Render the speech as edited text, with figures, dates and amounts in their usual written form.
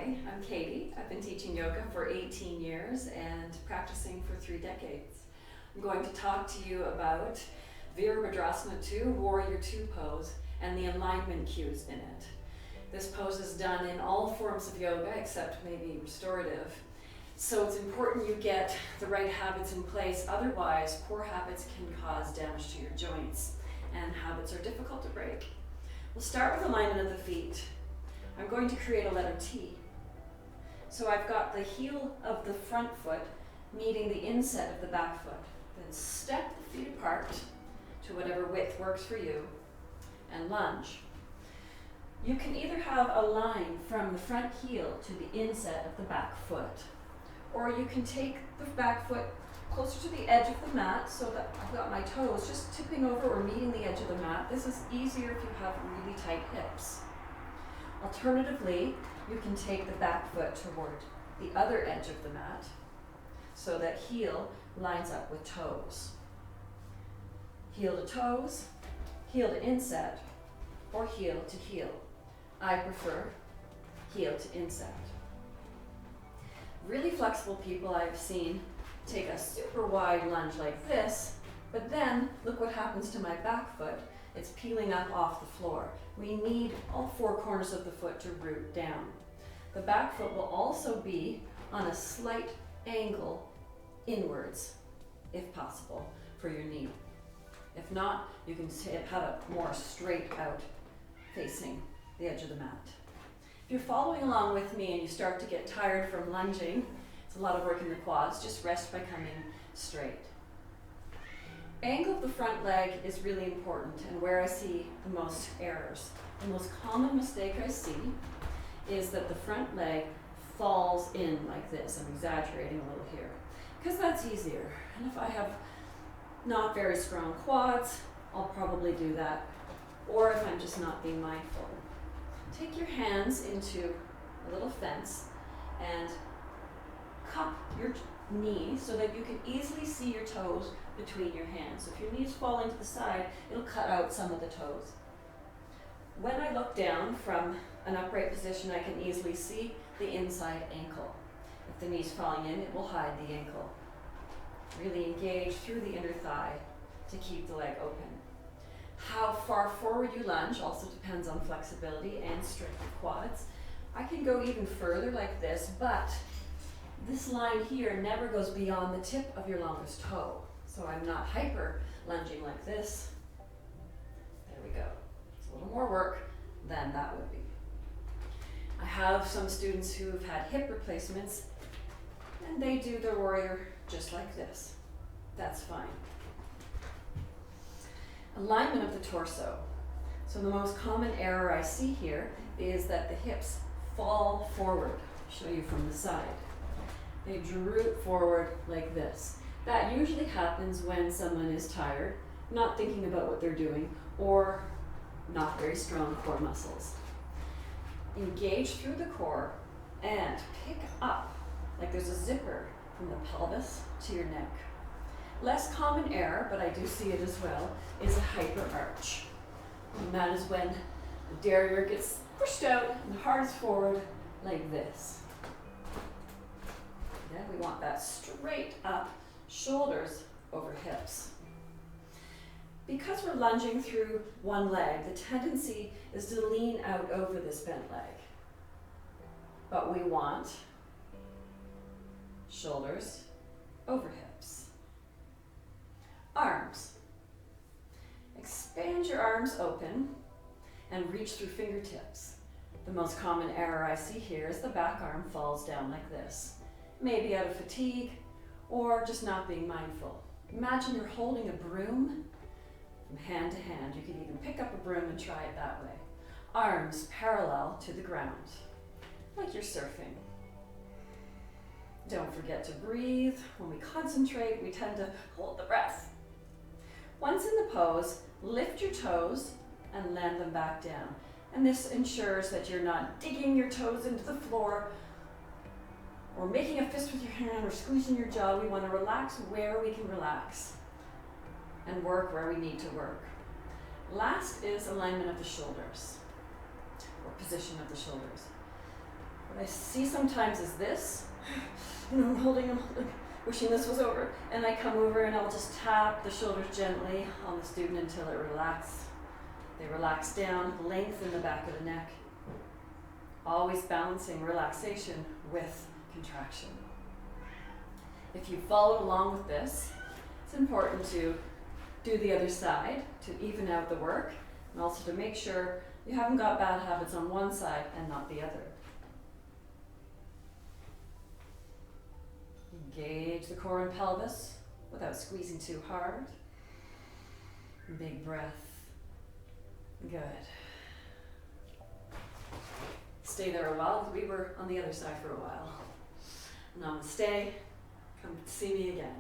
Hi, I'm Katie. I've been teaching yoga for 18 years and practicing for 3 decades. I'm going to talk to you about Virabhadrasana 2, Warrior 2 pose, and the alignment cues in it. This pose is done in all forms of yoga except maybe restorative. So it's important you get the right habits in place, otherwise poor habits can cause damage to your joints, and habits are difficult to break. We'll start with alignment of the feet. I'm going to create a letter T. So I've got the heel of the front foot meeting the inset of the back foot. Then step the feet apart to whatever width works for you and lunge. You can either have a line from the front heel to the inset of the back foot, or you can take the back foot closer to the edge of the mat so that I've got my toes just tipping over or meeting the edge of the mat. This is easier if you have really tight hips. Alternatively, you can take the back foot toward the other edge of the mat so that heel lines up with toes. Heel to toes, heel to inset, or heel to heel. I prefer heel to inset. Really flexible people I've seen take a super wide lunge like this, but then look what happens to my back foot. It's peeling up off the floor. We need all 4 corners of the foot to root down. The back foot will also be on a slight angle inwards, if possible, for your knee. If not, you can have it more straight out facing the edge of the mat. If you're following along with me and you start to get tired from lunging, it's a lot of work in the quads, just rest by coming straight. Angle of the front leg is really important and where I see the most errors. The most common mistake I see is that the front leg falls in like this. I'm exaggerating a little here, because that's easier. And if I have not very strong quads, I'll probably do that. Or if I'm just not being mindful. Take your hands into a little fence and cup your knee so that you can easily see your toes between your hands. So if your knees fall into the side, it'll cut out some of the toes. When I look down from an upright position, I can easily see the inside ankle. If the knee's falling in, it will hide the ankle. Really engage through the inner thigh to keep the leg open. How far forward you lunge also depends on flexibility and strength of quads. I can go even further like this, but this line here never goes beyond the tip of your longest toe. So I'm not hyper lunging like this. There we go. It's a little more work than that would be. I have some students who've had hip replacements and they do their warrior just like this. That's fine. Alignment of the torso. So the most common error I see here is that the hips fall forward. I'll show you from the side. They droop forward like this. That usually happens when someone is tired, not thinking about what they're doing, or not very strong core muscles. Engage through the core and pick up like there's a zipper from the pelvis to your neck. Less common error, but I do see it as well, is a hyper arch. And that is when the derriere gets pushed out and the heart is forward like this. Yeah, we want that straight up, shoulders over hips. Because we're lunging through one leg, the tendency is to lean out over this bent leg. But we want shoulders over hips. Arms. Expand your arms open and reach through fingertips. The most common error I see here is the back arm falls down like this. Maybe out of fatigue or just not being mindful. Imagine you're holding a broom from hand to hand. You can even pick up a broom and try it that way. Arms parallel to the ground, like you're surfing. Don't forget to breathe. When we concentrate, we tend to hold the breath. Once in the pose, lift your toes and land them back down. And this ensures that you're not digging your toes into the floor or making a fist with your hand or squeezing your jaw. We want to relax where we can relax and work where we need to work. Last is alignment of the shoulders, or position of the shoulders. What I see sometimes is this. I'm holding, wishing this was over. And I come over and I'll just tap the shoulders gently on the student until it relaxes. They relax down, lengthen the back of the neck. Always balancing relaxation with contraction. If you followed along with this, it's important to do the other side to even out the work, and also to make sure you haven't got bad habits on one side and not the other. Engage the core and pelvis without squeezing too hard. Big breath. Good. Stay there a while, because we were on the other side for a while. Namaste. Come see me again.